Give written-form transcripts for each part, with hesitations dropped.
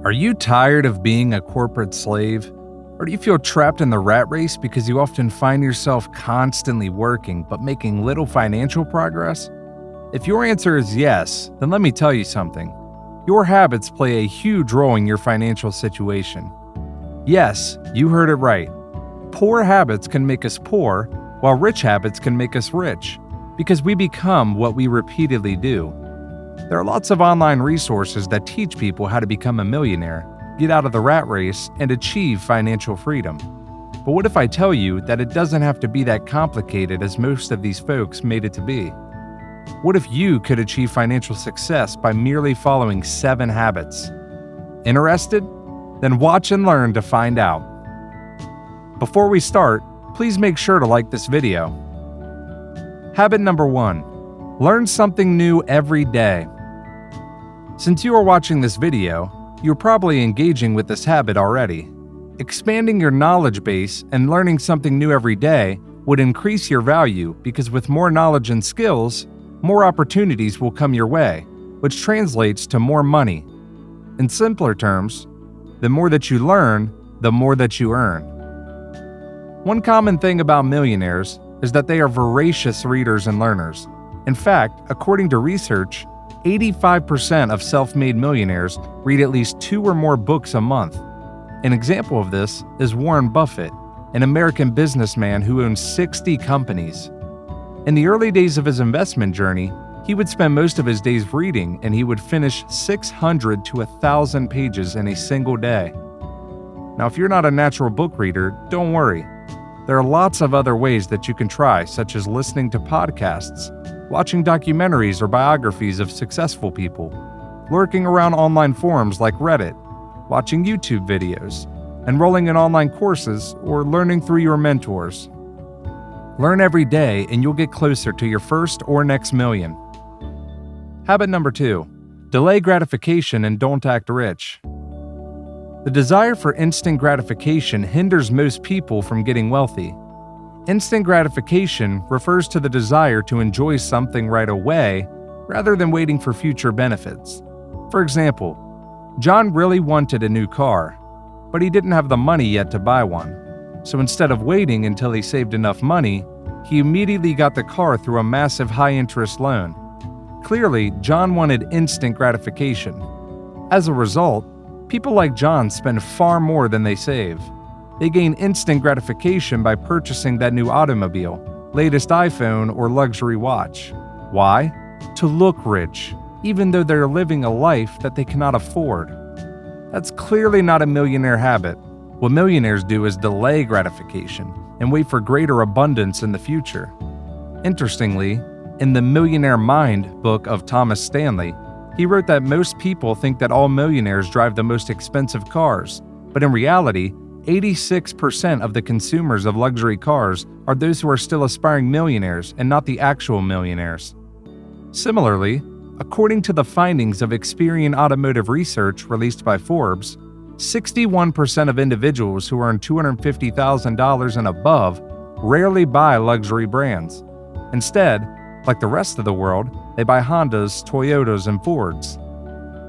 Are you tired of being a corporate slave? Or do you feel trapped in the rat race because you often find yourself constantly working but making little financial progress? If your answer is yes, then let me tell you something. Your habits play a huge role in your financial situation. Yes, you heard it right. Poor habits can make us poor, while rich habits can make us rich, because we become what we repeatedly do. There are lots of online resources that teach people how to become a millionaire, get out of the rat race, and achieve financial freedom. But what if I tell you that it doesn't have to be that complicated as most of these folks made it to be? What if you could achieve financial success by merely following 7 habits? Interested? Then watch and learn to find out. Before we start, please make sure to like this video. Habit number 1. Learn something new every day. Since you are watching this video, you're probably engaging with this habit already. Expanding your knowledge base and learning something new every day would increase your value because with more knowledge and skills, more opportunities will come your way, which translates to more money. In simpler terms, the more that you learn, the more that you earn. One common thing about millionaires is that they are voracious readers and learners. In fact, according to research, 85% of self-made millionaires read at least 2 or more books a month. An example of this is Warren Buffett, an American businessman who owns 60 companies. In the early days of his investment journey, he would spend most of his days reading, and he would finish 600 to 1,000 pages in a single day. Now, if you're not a natural book reader, don't worry. There are lots of other ways that you can try, such as listening to podcasts, watching documentaries or biographies of successful people, lurking around online forums like Reddit, watching YouTube videos, enrolling in online courses, or learning through your mentors. Learn every day and you'll get closer to your first or next million. Habit number 2. Delay gratification and don't act rich. The desire for instant gratification hinders most people from getting wealthy. Instant gratification refers to the desire to enjoy something right away rather than waiting for future benefits. For example, John really wanted a new car, but he didn't have the money yet to buy one. So instead of waiting until he saved enough money, he immediately got the car through a massive high-interest loan. Clearly, John wanted instant gratification. As a result, people like John spend far more than they save. They gain instant gratification by purchasing that new automobile, latest iPhone, or luxury watch. Why? To look rich, even though they're living a life that they cannot afford. That's clearly not a millionaire habit. What millionaires do is delay gratification and wait for greater abundance in the future. Interestingly, in the Millionaire Mind book of Thomas Stanley, he wrote that most people think that all millionaires drive the most expensive cars, but in reality, 86% of the consumers of luxury cars are those who are still aspiring millionaires and not the actual millionaires. Similarly, according to the findings of Experian Automotive Research released by Forbes, 61% of individuals who earn $250,000 and above rarely buy luxury brands. Instead, like the rest of the world, they buy Hondas, Toyotas, and Fords.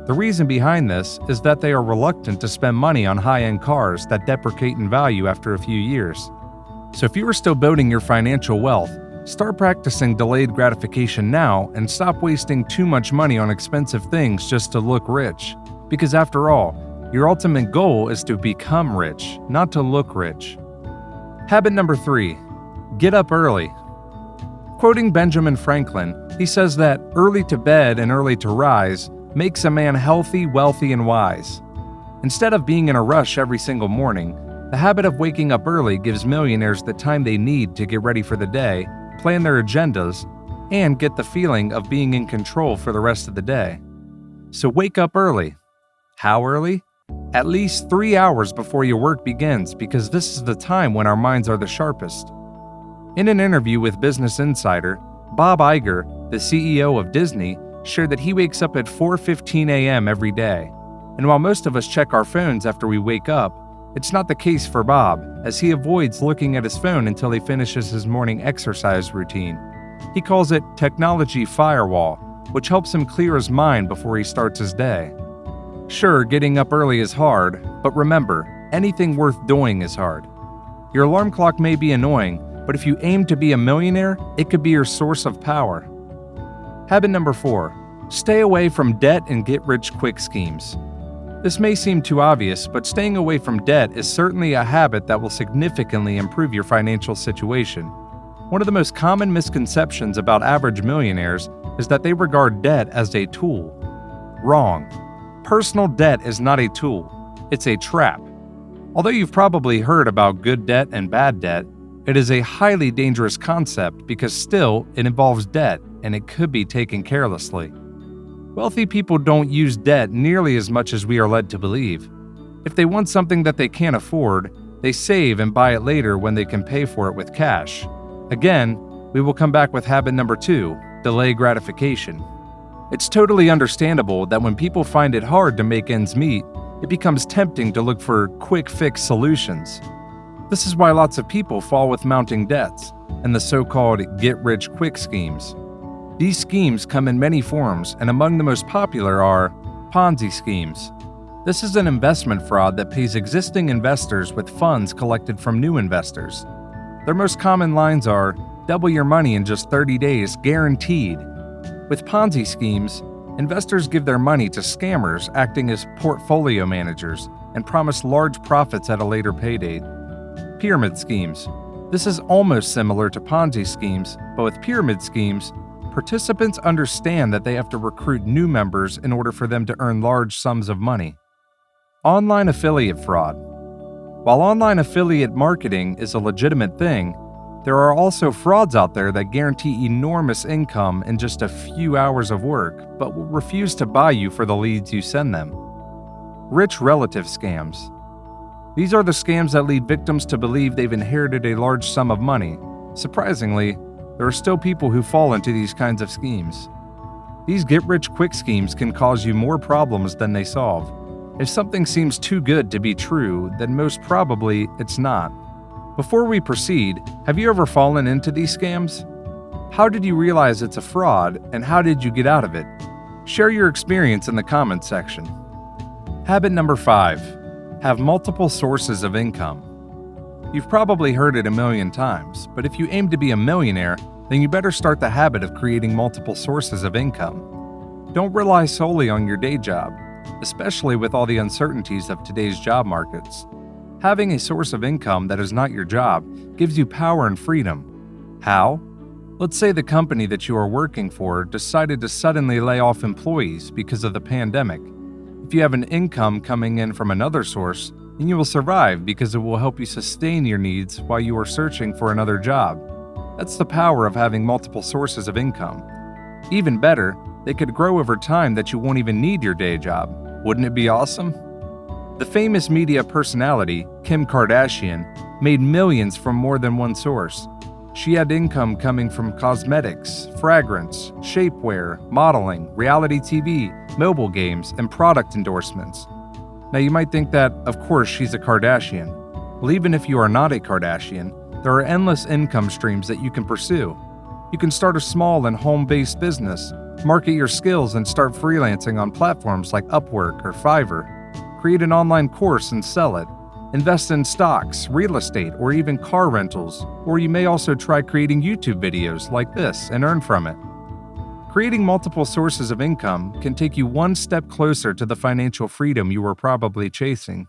The reason behind this is that they are reluctant to spend money on high-end cars that depreciate in value after a few years. So if you are still building your financial wealth, start practicing delayed gratification now and stop wasting too much money on expensive things just to look rich. Because after all, your ultimate goal is to become rich, not to look rich. Habit number 3. Get up early. Quoting Benjamin Franklin, he says that early to bed and early to rise makes a man healthy, wealthy, and wise. Instead of being in a rush every single morning, the habit of waking up early gives millionaires the time they need to get ready for the day, plan their agendas, and get the feeling of being in control for the rest of the day. So wake up early. How early? At least 3 hours before your work begins, because this is the time when our minds are the sharpest. In an interview with Business Insider, Bob Iger, the CEO of Disney, shared that he wakes up at 4:15 a.m. every day. And while most of us check our phones after we wake up, it's not the case for Bob, as he avoids looking at his phone until he finishes his morning exercise routine. He calls it technology firewall, which helps him clear his mind before he starts his day. Sure, getting up early is hard, but remember, anything worth doing is hard. Your alarm clock may be annoying, but if you aim to be a millionaire, it could be your source of power. Habit number 4. Stay away from debt and get-rich-quick schemes. This may seem too obvious, but staying away from debt is certainly a habit that will significantly improve your financial situation. One of the most common misconceptions about average millionaires is that they regard debt as a tool. Wrong. Personal debt is not a tool, it's a trap. Although you've probably heard about good debt and bad debt, it is a highly dangerous concept because still it involves debt and it could be taken carelessly. Wealthy people don't use debt nearly as much as we are led to believe. If they want something that they can't afford, they save and buy it later when they can pay for it with cash. Again, we will come back with habit number 2, delay gratification. It's totally understandable that when people find it hard to make ends meet, it becomes tempting to look for quick fix solutions. This is why lots of people fall with mounting debts and the so-called get-rich-quick schemes. These schemes come in many forms, and among the most popular are PONZI schemes. This is an investment fraud that pays existing investors with funds collected from new investors. Their most common lines are, double your money in just 30 days, guaranteed. With PONZI schemes, investors give their money to scammers acting as portfolio managers and promise large profits at a later pay date. Pyramid schemes. This is almost similar to PONZI schemes, but with pyramid schemes, participants understand that they have to recruit new members in order for them to earn large sums of money. Online affiliate fraud. While online affiliate marketing is a legitimate thing, there are also frauds out there that guarantee enormous income in just a few hours of work, but will refuse to buy you for the leads you send them. Rich relative scams. These are the scams that lead victims to believe they've inherited a large sum of money. Surprisingly, there are still people who fall into these kinds of schemes. These get-rich-quick schemes can cause you more problems than they solve. If something seems too good to be true, then most probably it's not. Before we proceed, have you ever fallen into these scams? How did you realize it's a fraud, and how did you get out of it? Share your experience in the comments section. Habit number 5. Have multiple sources of income. You've probably heard it a million times, but if you aim to be a millionaire, then you better start the habit of creating multiple sources of income. Don't rely solely on your day job, especially with all the uncertainties of today's job markets. Having a source of income that is not your job gives you power and freedom. How? Let's say the company that you are working for decided to suddenly lay off employees because of the pandemic. If you have an income coming in from another source, then you will survive because it will help you sustain your needs while you are searching for another job. That's the power of having multiple sources of income. Even better, they could grow over time that you won't even need your day job. Wouldn't it be awesome? The famous media personality, Kim Kardashian, made millions from more than one source. She had income coming from cosmetics, fragrance, shapewear, modeling, reality TV, mobile games, and product endorsements. Now you might think that, of course, she's a Kardashian. Well, even if you are not a Kardashian, there are endless income streams that you can pursue. You can start a small and home-based business, market your skills and start freelancing on platforms like Upwork or Fiverr. Create an online course and sell it. Invest in stocks, real estate, or even car rentals, or you may also try creating YouTube videos like this and earn from it. Creating multiple sources of income can take you one step closer to the financial freedom you were probably chasing.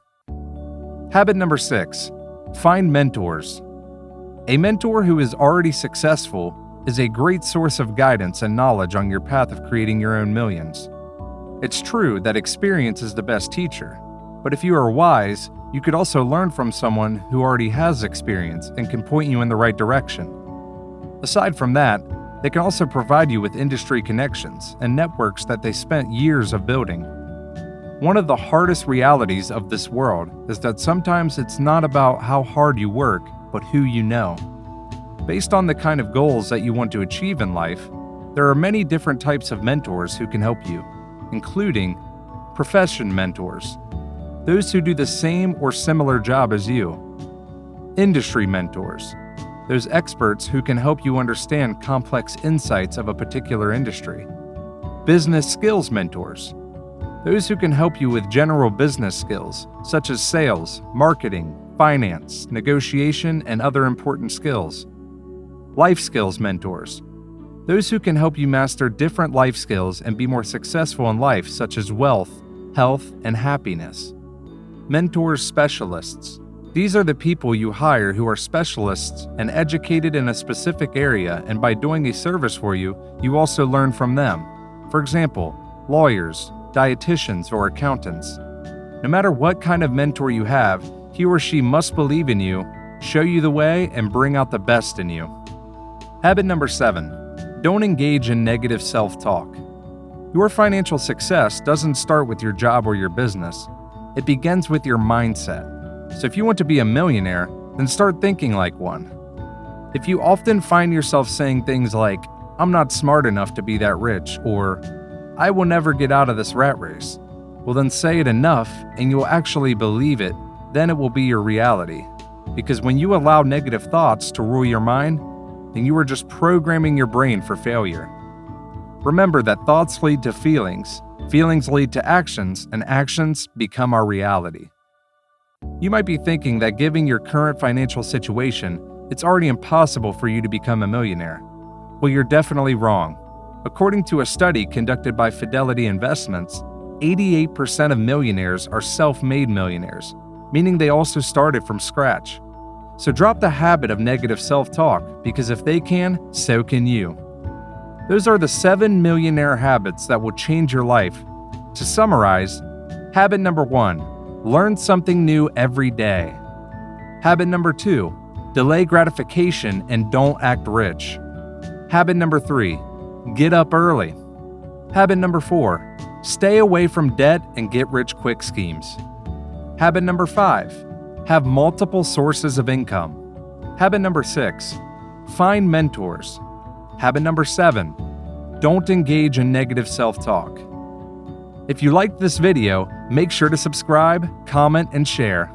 Habit number 6. Find mentors. A mentor who is already successful is a great source of guidance and knowledge on your path of creating your own millions. It's true that experience is the best teacher, but if you are wise, you could also learn from someone who already has experience and can point you in the right direction. Aside from that, they can also provide you with industry connections and networks that they spent years of building. One of the hardest realities of this world is that sometimes it's not about how hard you work, but who you know. Based on the kind of goals that you want to achieve in life, there are many different types of mentors who can help you, including profession mentors, those who do the same or similar job as you; industry mentors, those experts who can help you understand complex insights of a particular industry; business skills mentors, those who can help you with general business skills, such as sales, marketing, finance, negotiation, and other important skills. Life skills mentors, those who can help you master different life skills and be more successful in life, such as wealth, health, and happiness. Mentors specialists, these are the people you hire who are specialists and educated in a specific area, and by doing a service for you, you also learn from them. For example, lawyers, dietitians, or accountants. No matter what kind of mentor you have, he or she must believe in you, show you the way, and bring out the best in you. Habit number 7, don't engage in negative self-talk. Your financial success doesn't start with your job or your business. It begins with your mindset. So if you want to be a millionaire, then start thinking like one. If you often find yourself saying things like, "I'm not smart enough to be that rich," or "I will never get out of this rat race," well then say it enough and you'll actually believe it, then it will be your reality. Because when you allow negative thoughts to rule your mind, then you are just programming your brain for failure. Remember that thoughts lead to feelings, feelings lead to actions, and actions become our reality. You might be thinking that given your current financial situation, it's already impossible for you to become a millionaire. Well, you're definitely wrong. According to a study conducted by Fidelity Investments, 88% of millionaires are self-made millionaires, meaning they also started from scratch. So drop the habit of negative self-talk, because if they can, so can you. Those are the 7 millionaire habits that will change your life. To summarize, habit number 1, learn something new every day. Habit number 2, delay gratification and don't act rich. Habit number 3, get up early. Habit number 4, stay away from debt and get rich quick schemes. Habit number 5, have multiple sources of income. Habit number 6, find mentors. Habit number 7, don't engage in negative self-talk. If you liked this video, make sure to subscribe, comment, and share.